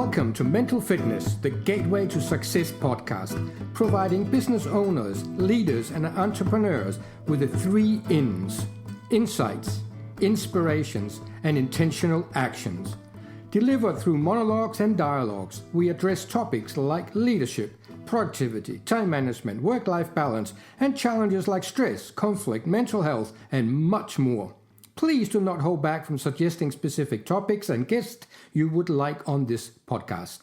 Welcome to Mental Fitness, the Gateway to Success podcast, providing business owners, leaders, and entrepreneurs with the 3 INs: insights, inspirations, and intentional actions. Delivered through monologues and dialogues, we address topics like leadership, productivity, time management, work-life balance, and challenges like stress, conflict, mental health, and much more. Please do not hold back from suggesting specific topics and guests you would like on this podcast.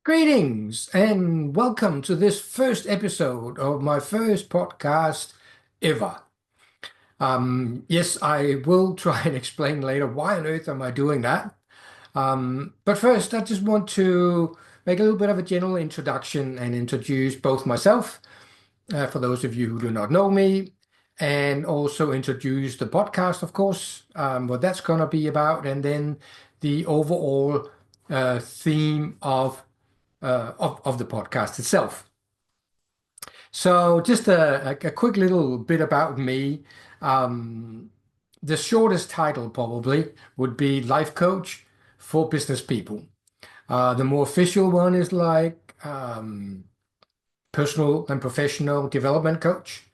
Greetings and welcome to this first episode of my first podcast ever. Yes, I will try and explain later why on earth am I doing that. But first, I just want to make a little bit of a general introduction and introduce both myself, for those of you who do not know me, and also introduce the podcast, of course, what that's going to be about, and then the overall theme of the podcast itself. So just a quick little bit about me. The shortest title probably would be Life Coach for Business People. The more official one is like Personal and Professional Development Coach.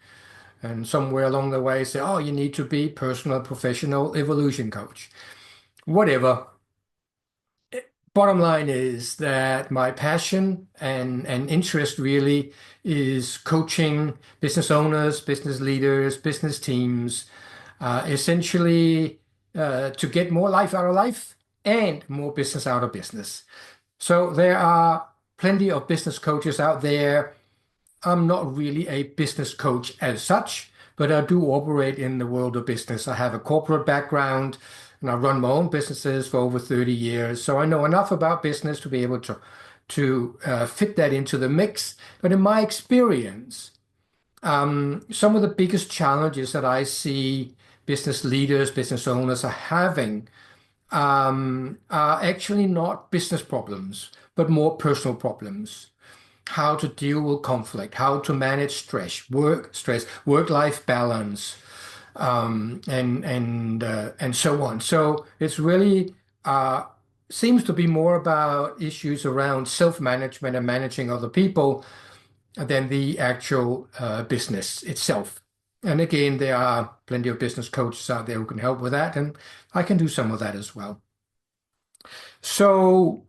And somewhere along the way say, oh, you need to be Personal Professional Evolution Coach. Whatever. Bottom line is that my passion and interest really is coaching business owners, business leaders, business teams, essentially to get more life out of life and more business out of business. So there are plenty of business coaches out there. I'm not really a business coach as such, but I do operate in the world of business. I have a corporate background and I run my own businesses for over 30 years. So I know enough about business to be able to fit that into the mix. But in my experience, some of the biggest challenges that I see business leaders, business owners are having are actually not business problems, but more personal problems. How to deal with conflict, how to manage stress, work-life balance, and so on. So it's really seems to be more about issues around self-management and managing other people than the actual business itself. And again, there are plenty of business coaches out there who can help with that, and I can do some of that as well. So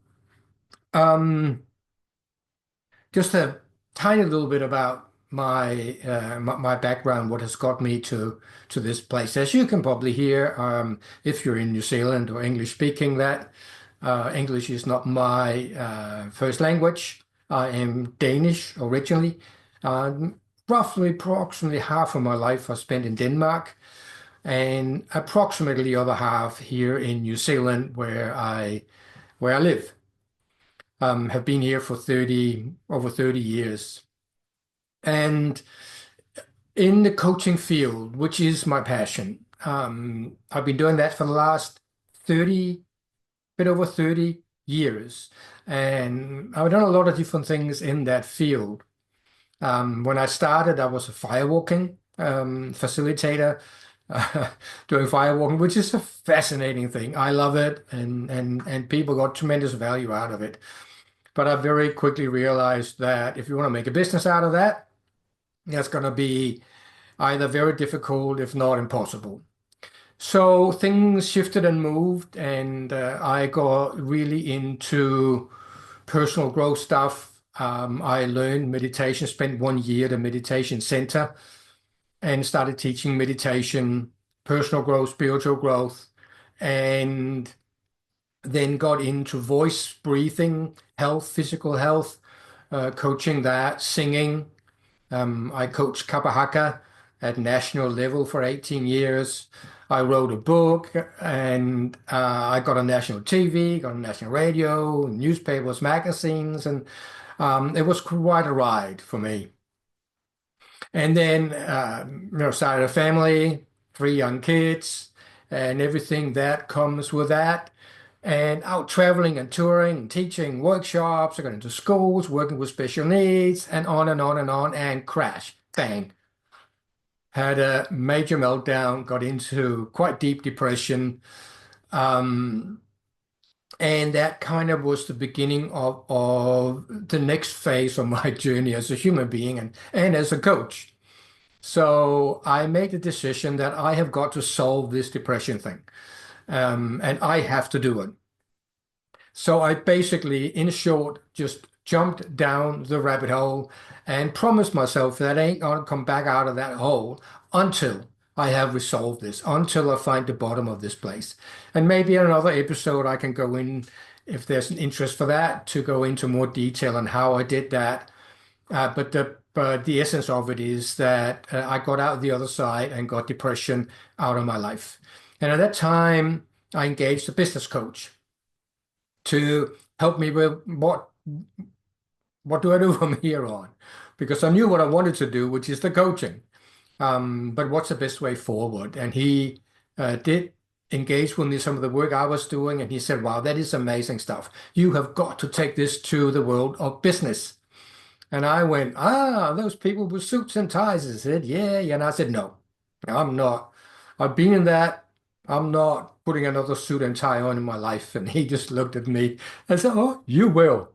just a tiny little bit about my my background, what has got me to this place. As you can probably hear, if you're in New Zealand or English speaking, that English is not my first language. I am Danish originally. Approximately half of my life I spent in Denmark, and approximately the other half here in New Zealand, where I live. Have been here for over 30 years. And in the coaching field, which is my passion, I've been doing that for the last bit over 30 years. And I've done a lot of different things in that field. When I started, I was a firewalking facilitator, doing firewalking, which is a fascinating thing. I love it, and people got tremendous value out of it. But I very quickly realized that if you want to make a business out of that, that's going to be either very difficult, if not impossible. So things shifted and moved, and I got really into personal growth stuff. I learned meditation, spent 1 year at a meditation center, and started teaching meditation, personal growth, spiritual growth, and then got into voice, breathing, health, physical health, coaching that, singing. I coached Kapahaka at national level for 18 years. I wrote a book, and I got on national TV, got on national radio, newspapers, magazines, and it was quite a ride for me. And then, started a family, 3 young kids, and everything that comes with that. And out traveling and touring and teaching workshops, I got into schools, working with special needs, and on and on and on, and crash, bang. Had a major meltdown, got into quite deep depression. And And that kind of was the beginning of the next phase of my journey as a human being and as a coach. So I made the decision that I have got to solve this depression thing, and I have to do it. So I basically, in short, just jumped down the rabbit hole and promised myself that I ain't gonna come back out of that hole until I have resolved this, until I find the bottom of this place. And maybe in another episode I can go in, if there's an interest for that, to go into more detail on how I did that. But the essence of it is that I got out the other side and got depression out of my life. And at that time, I engaged a business coach to help me with what do I do from here on? Because I knew what I wanted to do, which is the coaching. But what's the best way forward? And he did engage with me some of the work I was doing, and he said, "Wow, that is amazing stuff. You have got to take this to the world of business." And I went, those people with suits and ties. I said, yeah, yeah. And I said, no, I'm not. I've been in that. I'm not putting another suit and tie on in my life. And he just looked at me and said, oh, you will.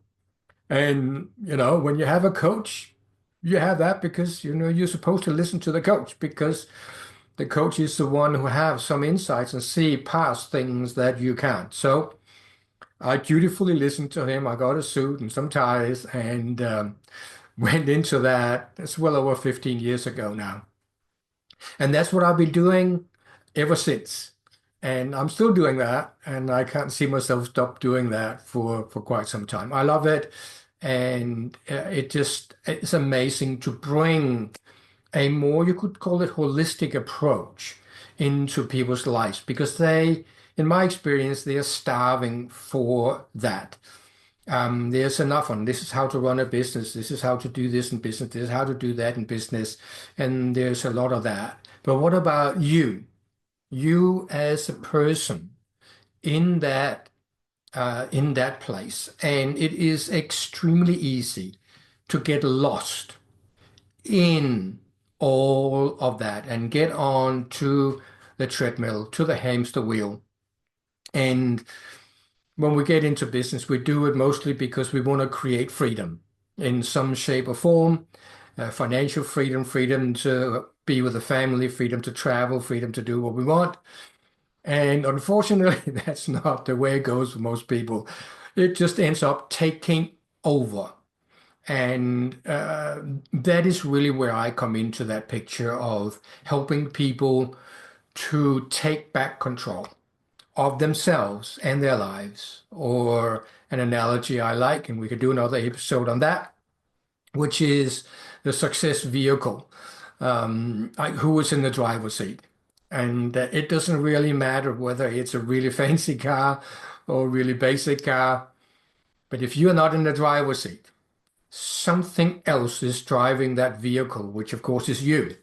And, when you have a coach, you have that because, you're supposed to listen to the coach because the coach is the one who has some insights and see past things that you can't. So I dutifully listened to him. I got a suit and some ties and went into that. It's well over 15 years ago now. And that's what I've been doing ever since. And I'm still doing that. And I can't see myself stop doing that for quite some time. I love it. And it's amazing to bring a more, you could call it holistic approach into people's lives because in my experience, they are starving for that. There's enough on this is how to run a business, this is how to do this in business, this is how to do that in business, and there's a lot of that. But what about you? You as a person in that place, and it is extremely easy to get lost in all of that and get on to the treadmill, to the hamster wheel. And when we get into business, we do it mostly because we want to create freedom in some shape or form, financial freedom, freedom to be with the family, freedom to travel, freedom to do what we want. And unfortunately, that's not the way it goes for most people. It just ends up taking over. And that is really where I come into that picture of helping people to take back control of themselves and their lives, or an analogy I like, and we could do another episode on that, which is the success vehicle. Who is in the driver's seat? And it doesn't really matter whether it's a really fancy car or a really basic car, but if you're not in the driver's seat, something else is driving that vehicle, which of course is you.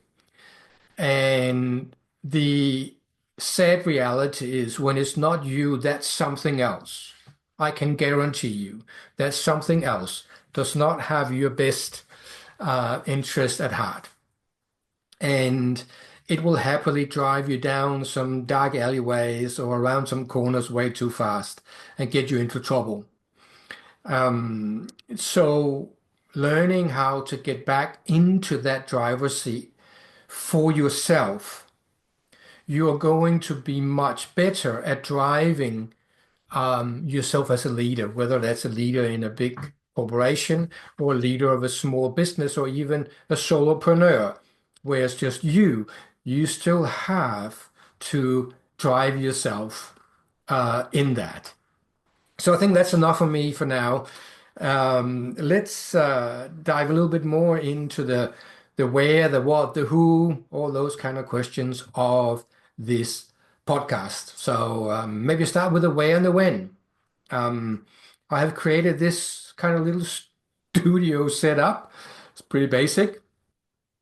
And the sad reality is when it's not you, that's something else. I can guarantee you that something else does not have your best interest at heart. And it will happily drive you down some dark alleyways or around some corners way too fast and get you into trouble. So learning how to get back into that driver's seat for yourself, you are going to be much better at driving yourself as a leader, whether that's a leader in a big corporation or a leader of a small business or even a solopreneur, where it's just you. You still have to drive yourself in that. So I think that's enough for me for now. Let's dive a little bit more into the where, the what, the who, all those kind of questions of this podcast. So maybe start with the where and the when. I have created this kind of little studio setup. It's pretty basic.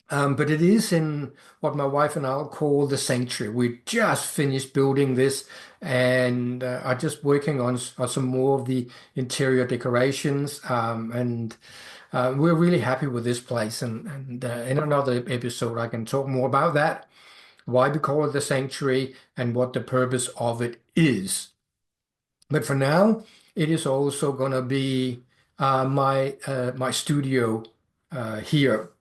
But it is in what my wife and I'll call the sanctuary. We just finished building this and are just working on some more of the interior decorations. And we're really happy with this place. And in another episode, I can talk more about that, why we call it the sanctuary and what the purpose of it is. But for now, it is also going to be my studio here.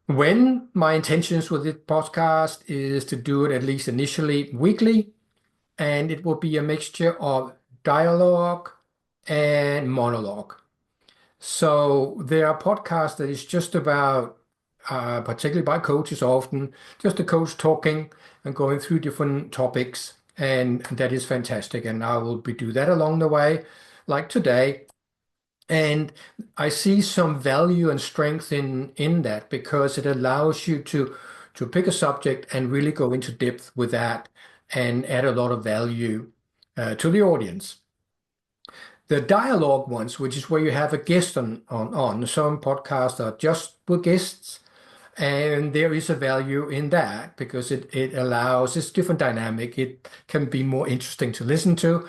When my intentions with this podcast is to do it at least initially weekly, and it will be a mixture of dialogue and monologue. So there are podcasts that is just about, particularly by coaches often, just the coach talking and going through different topics, and that is fantastic. And I will be do that along the way, like today. And I see some value and strength in that because it allows you to pick a subject and really go into depth with that and add a lot of value to the audience. The dialogue ones, which is where you have a guest on. Some podcasts are just with guests, and there is a value in that because it allows it's different dynamic. It can be more interesting to listen to,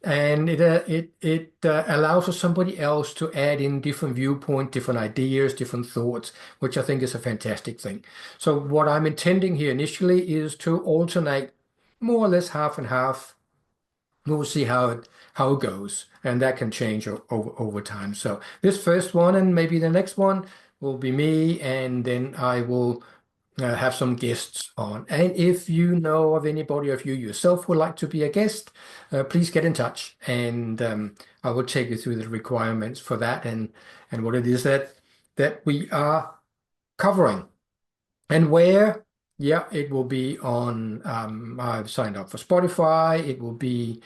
and it allows for somebody else to add in different viewpoint, different ideas, different thoughts, which I think is a fantastic thing. So what I'm intending here initially is to alternate more or less half and half. We'll see how it goes, and that can change over time. So this first one and maybe the next one will be me, and then I will have some guests on. And if you know of anybody, or if you yourself would like to be a guest, please get in touch, and I will take you through the requirements for that and what it is that we are covering. And where, yeah, it will be on, I've signed up for Spotify. It will be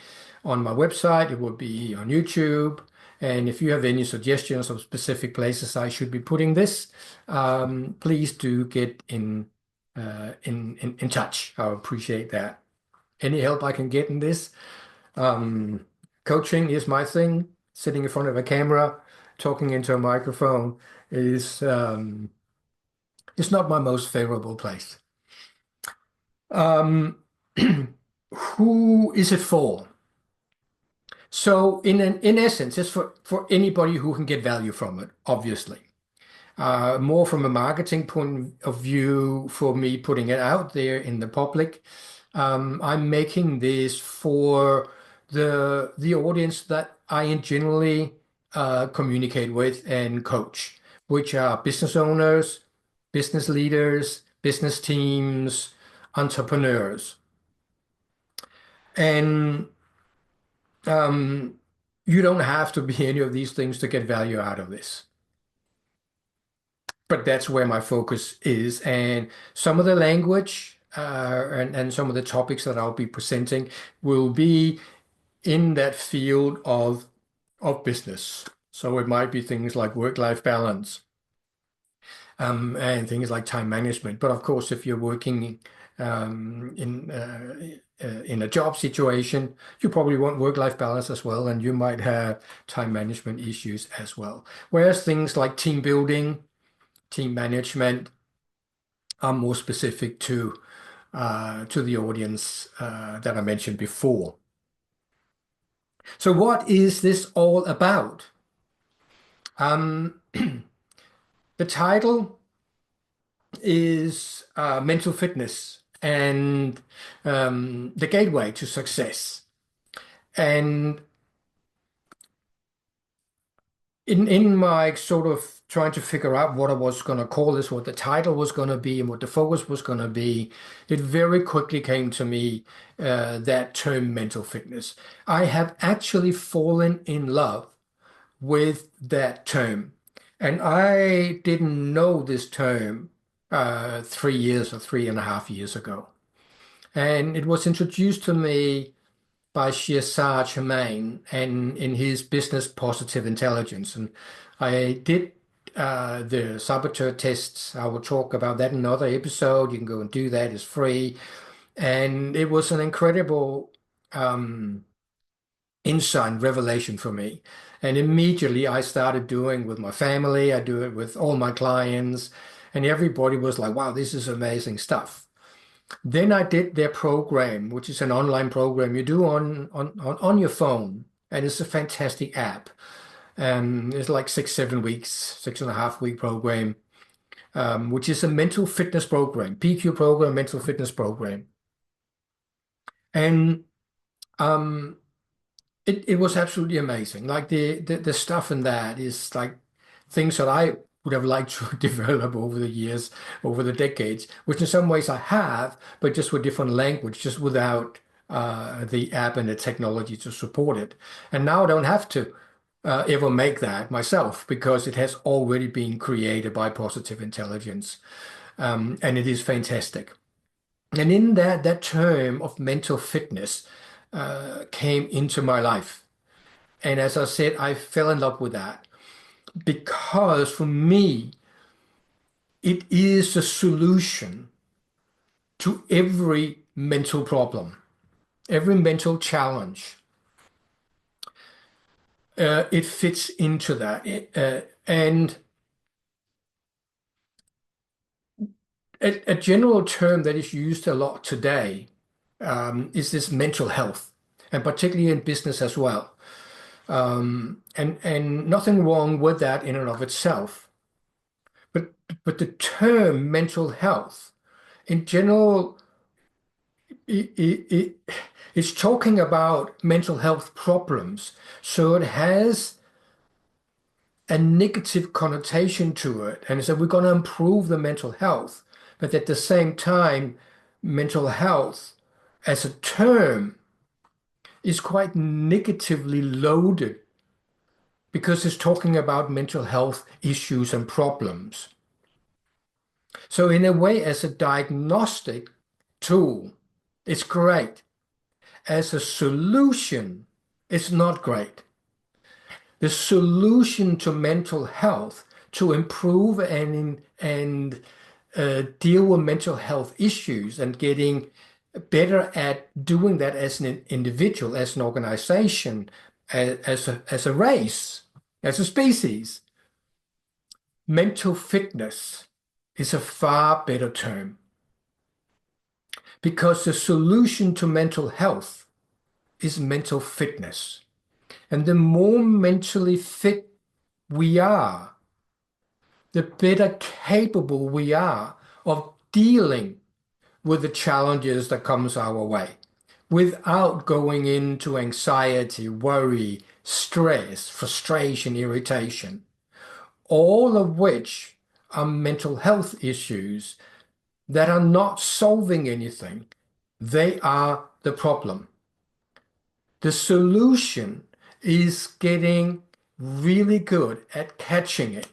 on my website. It will be on YouTube. And if you have any suggestions of specific places I should be putting this, please do get in touch. I appreciate that. Any help I can get in this. Um, Coaching is my thing. Sitting in front of a camera, talking into a microphone is it's not my most favorable place. Um, who is it for? So in essence, it's for anybody who can get value from it, obviously. More from a marketing point of view for me putting it out there in the public. I'm making this for the audience that I generally communicate with and coach, which are business owners, business leaders, business teams, entrepreneurs. And um, you don't have to be any of these things to get value out of this. But that's where my focus is. And some of the language and some of the topics that I'll be presenting will be in that field of business. So it might be things like work-life balance, and things like time management. But of course, if you're working in a job situation, you probably want work-life balance as well, and you might have time management issues as well. Whereas things like team building, team management are more specific to the audience that I mentioned before. So what is this all about? The title is mental fitness and the gateway to success. And in my sort of trying to figure out what I was going to call this, what the title was going to be, and what the focus was going to be, it very quickly came to me that term mental fitness. I have actually fallen in love with that term. And I didn't know this term 3 years or 3.5 years ago. And it was introduced to me by Shirzad Chamine and in his business positive intelligence. And I did the saboteur tests. I will talk about that in another episode. You can go and do that. It's free. And it was an incredible insight and revelation for me. And immediately I started doing with my family. I do it with all my clients. And everybody was like, wow, this is amazing stuff. Then I did their program, which is an online program you do on your phone, and it's a fantastic app. It's like 6, 7 weeks, 6.5 week program, which is a mental fitness program, PQ program, mental fitness program. And it was absolutely amazing. Like the stuff in that is like things that I would have liked to develop over the years, over the decades, which in some ways I have, but just with different language, just without the app and the technology to support it. And now I don't have to ever make that myself because it has already been created by Positive Intelligence, and it is fantastic. And in that term of mental fitness came into my life. And as I said, I fell in love with that because for me, it is the solution to every mental problem, every mental challenge. It fits into that. And a general term that is used a lot today is this mental health, and particularly in business as well. And nothing wrong with that in and of itself. But but the term mental health in general it's talking about mental health problems. So it has a negative connotation to it. And so we're going to improve the mental health. But at the same time, mental health as a term is quite negatively loaded because it's talking about mental health issues and problems. So in a way, as a diagnostic tool, it's great. As a solution, it's not great. The solution to mental health, to improve and deal with mental health issues and getting better at doing that as an individual, as an organization, as a race, as a species. Mental fitness is a far better term because the solution to mental health is mental fitness. And the more mentally fit we are, the better capable we are of dealing with the challenges that comes our way without going into anxiety, worry, stress, frustration, irritation, all of which are mental health issues that are not solving anything. They are the problem. The solution is getting really good at catching it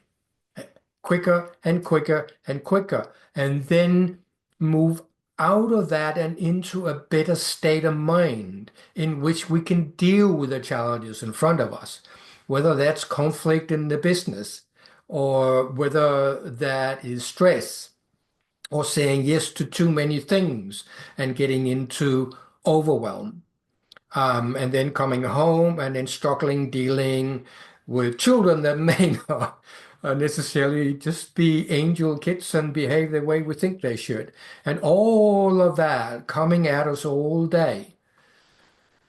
quicker and quicker and quicker, and then move out of that and into a better state of mind in which we can deal with the challenges in front of us, whether that's conflict in the business or whether that is stress or saying yes to too many things and getting into overwhelm. And then coming home and then struggling dealing with children that may not necessarily just be angel kids and behave the way we think they should. And all of that coming at us all day.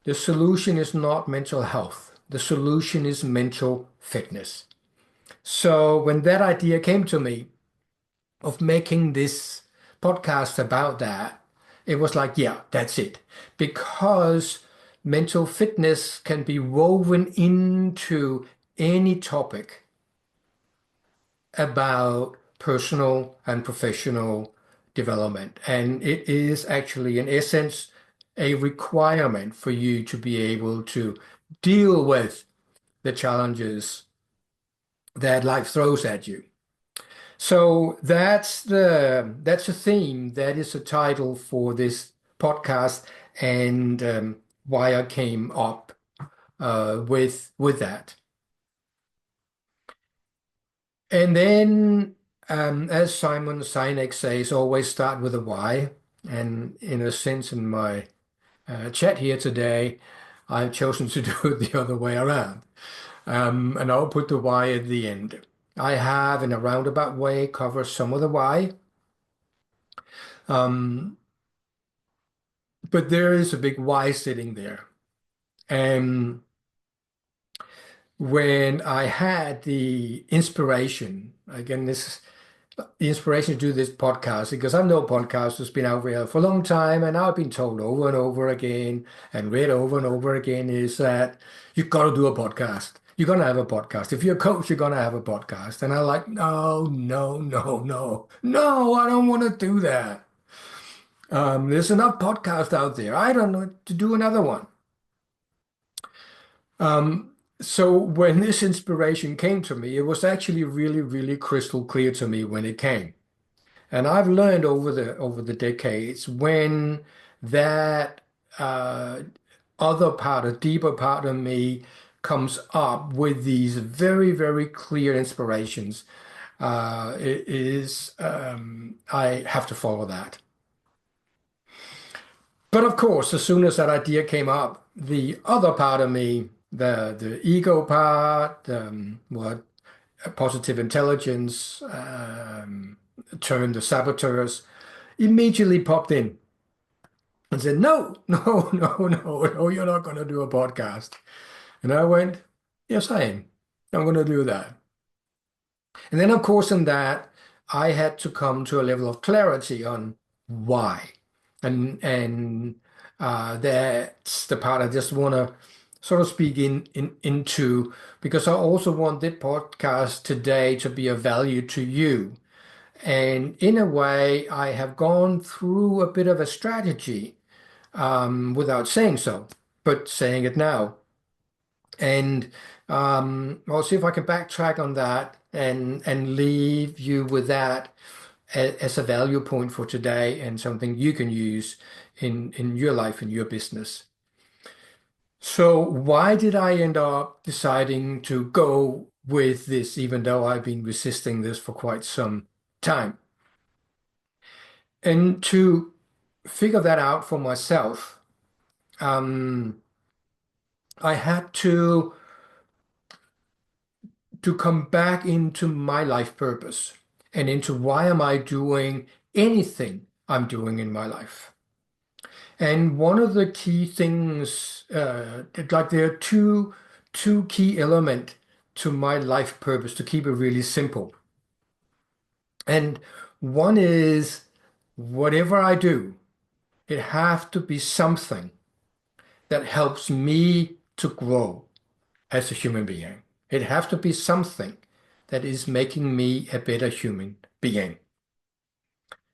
The solution is not mental health. The solution is mental fitness. So when that idea came to me of making this podcast about that, it was like, yeah, that's it. Because mental fitness can be woven into any topic about personal and professional development. And it is actually, in essence, a requirement for you to be able to deal with the challenges that life throws at you. So that's the theme. That is the title for this podcast, and why I came up with that. And then, as Simon Sinek says, always start with a why. And in a sense, in my chat here today, I've chosen to do it the other way around. And I'll put the why at the end. I have, in a roundabout way, covered some of the why. Um, but there is a big why sitting there. And when I had the inspiration, again, this the inspiration to do this podcast because I know podcast has been out there for a long time, and I've been told over and over again and read over and over again is that you've got to do a podcast. You're gonna have a podcast. If you're a coach, you're gonna have a podcast. And I'm like, no, no, no, no, no, I don't want to do that. There's enough podcast out there. I don't know to do another one. Um, so when this inspiration came to me, it was actually really, really crystal clear to me when it came. And I've learned over the decades when that uh, other part, a deeper part of me, comes up with these very, very clear inspirations. It is I have to follow that. But of course, as soon as that idea came up, the other part of me, the ego part, what positive intelligence term, the saboteurs, immediately popped in and said, no, no, no, no, no, you're not going to do a podcast. And I went, yes, I am. I'm going to do that. And then, of course, in that, I had to come to a level of clarity on why. And that's the part I just want to sort of speak into because I also want this podcast today to be of value to you. And in a way, I have gone through a bit of a strategy without saying so, but saying it now. And I'll see if I can backtrack on that and leave you with that as a value point for today and something you can use in your life, in your business. So why did I end up deciding to go with this, even though I've been resisting this for quite some time? And to figure that out for myself, um, I had to come back into my life purpose and into why am I doing anything I'm doing in my life. And one of the key things, like there are two key element to my life purpose to keep it really simple. And one is whatever I do, it have to be something that helps me to grow as a human being. It have to be something that is making me a better human being.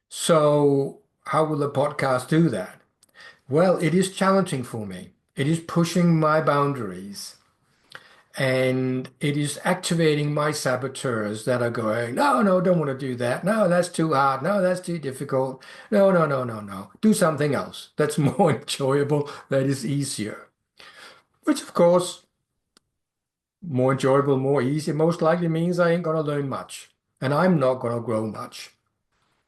So how will the podcast do that? Well, it is challenging for me. It is pushing my boundaries and it is activating my saboteurs that are going, no, no, don't want to do that. No, that's too hard. No, that's too difficult. No, no, no, no, no. Do something else. That's more enjoyable. That is easier. Which, of course, more enjoyable, more easy, most likely means I ain't gonna learn much. And I'm not gonna grow much.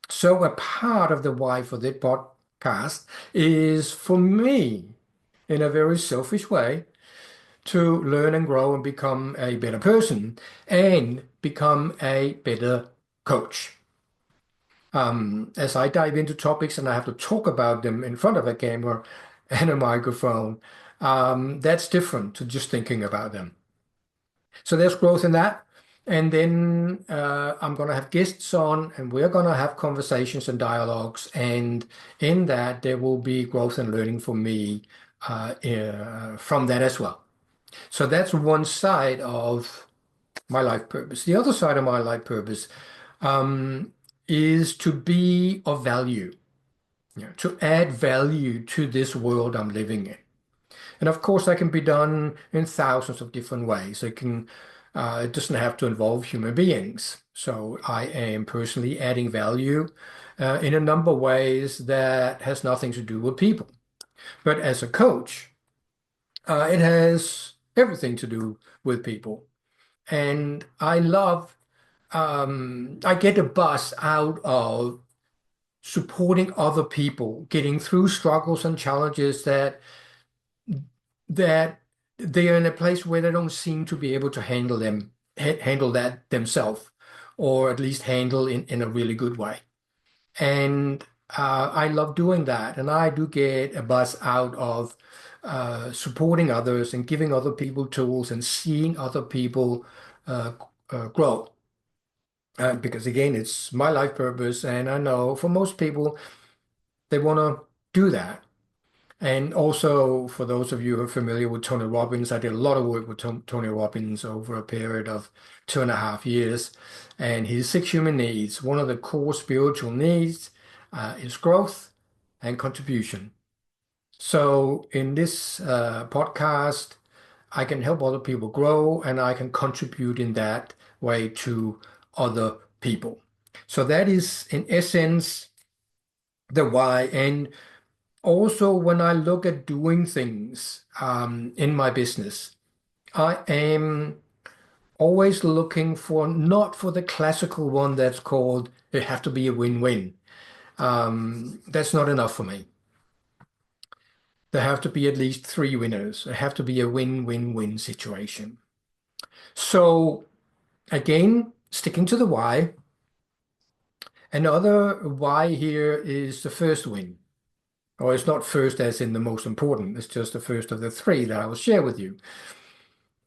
So a part of the why for this podcast is for me, in a very selfish way, to learn and grow and become a better person and become a better coach. As I dive into topics and I have to talk about them in front of a camera and a microphone, that's different to just thinking about them. So there's growth in that. And then I'm going to have guests on, and we're going to have conversations and dialogues. And in that, there will be growth and learning for me from that as well. So that's one side of my life purpose. The other side of my life purpose um, is to be of value, to add value to this world I'm living in. And of course, that can be done in thousands of different ways. It doesn't have to involve human beings. So I am personally adding value in a number of ways that has nothing to do with people. But as a coach, it has everything to do with people. And I get a buzz out of supporting other people, getting through struggles and challenges that they are in a place where they don't seem to be able to handle that themselves, or at least handle in a really good way. And I love doing that, and I do get a buzz out of supporting others and giving other people tools and seeing other people uh, grow. because again, it's my life purpose, and I know for most people, they want to do that. And also, for those of you who are familiar with Tony Robbins, I did a lot of work with Tony Robbins over a period of 2.5 years. And his six human needs, one of the core spiritual needs, is growth and contribution. So, in this podcast, I can help other people grow and I can contribute in that way to other people. So, that is, in essence, the why. And also, when I look at doing things in my business, I am always looking for not for the classical one that's called it have to be a win-win. That's not enough for me. There have to be at least three winners. There have to be a win-win-win situation. So again, sticking to the why, another why here is the first win. Or it's not first as in the most important, it's just the first of the three that I will share with you.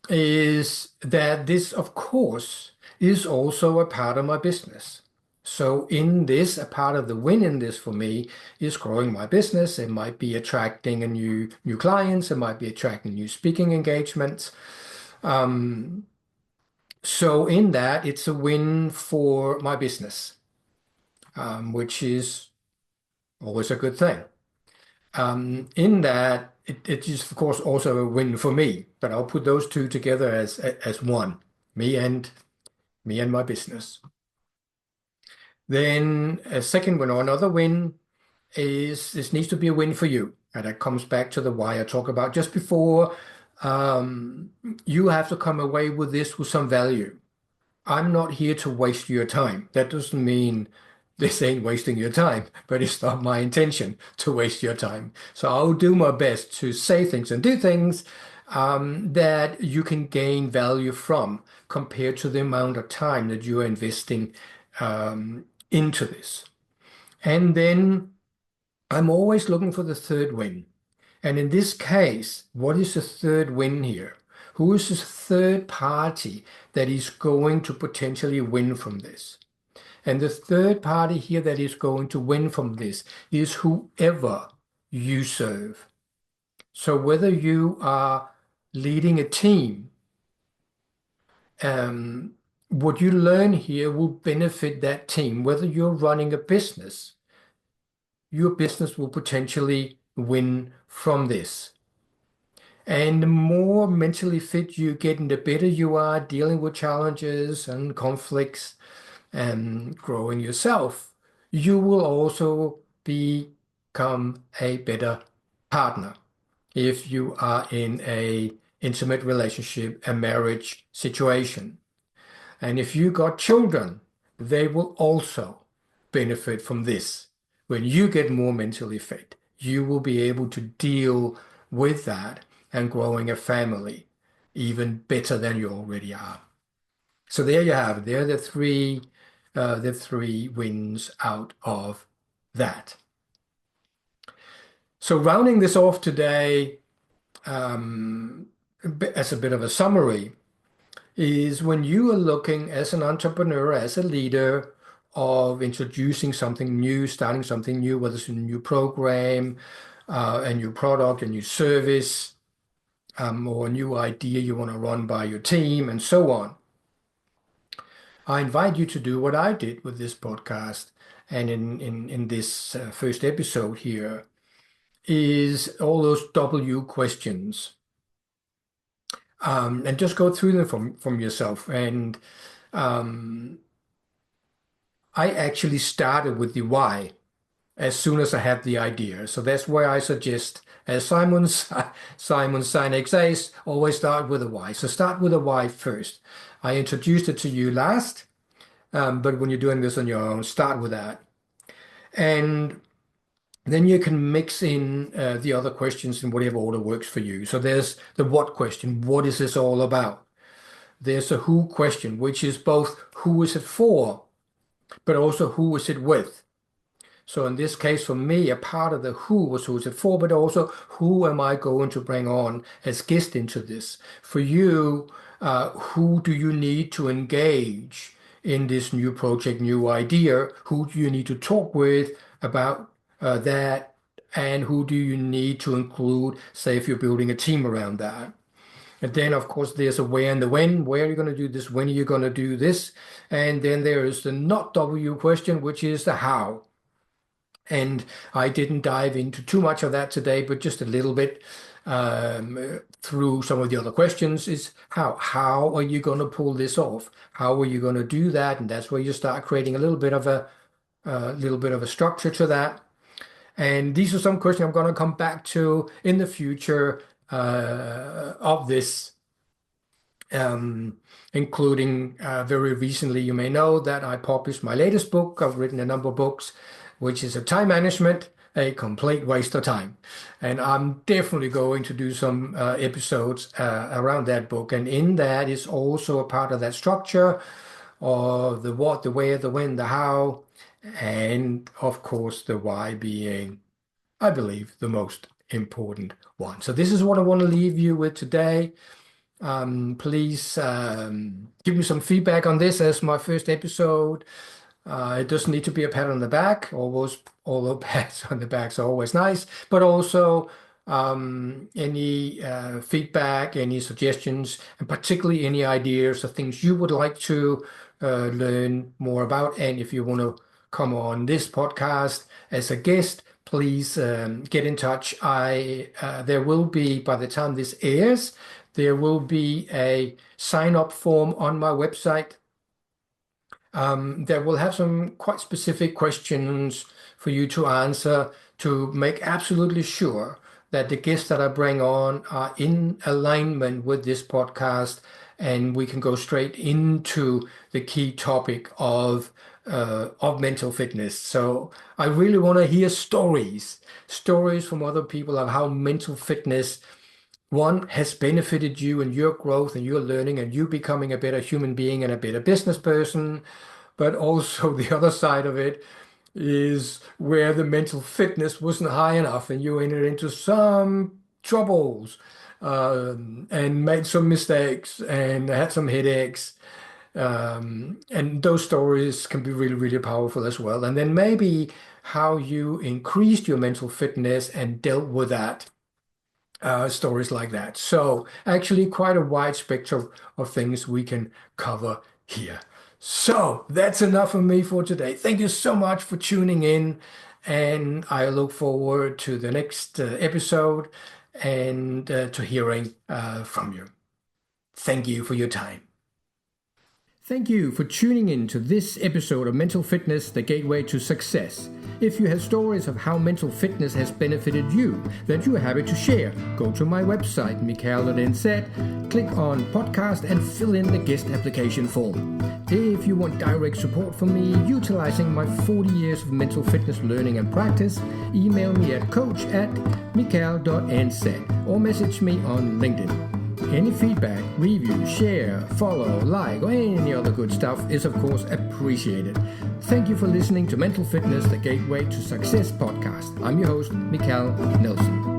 Is that this, of course, is also a part of my business. So in this, a part of the win in this for me is growing my business. It might be attracting a new clients. It might be attracting new speaking engagements. Um, so in that, it's a win for my business, which is always a good thing. In that, it is of course also a win for me, but I'll put those two together as one, me and me and my business. Then a second win or another win is this needs to be a win for you. And that comes back to the why I talk about just before. Um, you have to come away with this with some value. I'm not here to waste your time. That doesn't mean this ain't wasting your time, but it's not my intention to waste your time. So I'll do my best to say things and do things that you can gain value from compared to the amount of time that you are investing into this. And then I'm always looking for the third win. And in this case, what is the third win here? Who is the third party that is going to potentially win from this? And the third party here that is going to win from this is whoever you serve. So whether you are leading a team, um, what you learn here will benefit that team. Whether you're running a business, your business will potentially win from this. And the more mentally fit you get and the better you are dealing with challenges and conflicts and growing yourself, you will also become a better partner if you are in a intimate relationship, a marriage situation. And if you got children, they will also benefit from this. When you get more mentally fit, you will be able to deal with that and growing a family even better than you already are. So there you have it. There are the three wins out of that. So rounding this off today, as a bit of a summary, is when you are looking as an entrepreneur, as a leader of introducing something new, starting something new, whether it's a new program, a new product, a new service, or a new idea you want to run by your team, and so on. I invite you to do what I did with this podcast and in this first episode here is all those W questions. And just go through them from yourself. And um, I actually started with the why as soon as I had the idea. So that's where I suggest, as Simon Sinek says, always start with a why. So start with a why first. I introduced it to you last, but when you're doing this on your own, start with that. And then you can mix in the other questions in whatever order works for you. So there's the what question. What is this all about? There's a who question, which is both who is it for, but also who is it with. So in this case, for me, a part of the who was who is it for, but also who am I going to bring on as guest into this? For you, who do you need to engage in this new project, new idea? Who do you need to talk with about that? And who do you need to include, say, if you're building a team around that? And then, of course, there's a where and the when. Where are you going to do this? When are you going to do this? And then there is the not W question, which is the how. And I didn't dive into too much of that today, but just a little bit through some of the other questions is how. How are you going to pull this off? How are you going to do that? And that's where you start creating a little bit of a structure to that. And these are some questions I'm going to come back to in the future of this, including very recently, you may know that I published my latest book. I've written a number of books, which is a time management, a complete waste of time. And I'm definitely going to do some episodes around that book. And in that is also a part of that structure of the what, the where, the when, the how, and of course the why being, I believe, the most important one. So this is what I want to leave you with today. Please give me some feedback on this as my first episode. It doesn't need to be a pat on the back, although pats on the backs are always nice, but also any feedback, any suggestions, and particularly any ideas or things you would like to learn more about. And if you want to come on this podcast as a guest, please get in touch. There will be, by the time this airs, there will be a sign-up form on my website that will have some quite specific questions for you to answer to make absolutely sure that the guests that I bring on are in alignment with this podcast, and we can go straight into the key topic of mental fitness. So I really want to hear stories from other people of how mental fitness, one, has benefited you and your growth and your learning and you becoming a better human being and a better business person. But also the other side of it is where the mental fitness wasn't high enough and you entered into some troubles and made some mistakes and had some headaches. And those stories can be really, really powerful as well. And then maybe how you increased your mental fitness and dealt with that, stories like that. So actually quite a wide spectrum of things we can cover here. So that's enough of me for today. Thank you so much for tuning in, and I look forward to the next episode and to hearing from you. Thank you for your time. Thank you for tuning in to this episode of Mental Fitness, the Gateway to Success. If you have stories of how mental fitness has benefited you that you are happy to share, go to my website, Mikal.nz, click on podcast and fill in the guest application form. If you want direct support from me utilizing my 40 years of mental fitness learning and practice, email me at coach@mikal.nz or message me on LinkedIn. Any feedback, review, share, follow, like, or any other good stuff is, of course, appreciated. Thank you for listening to Mental Fitness, the Gateway to Success podcast. I'm your host, Mikal Nielsen.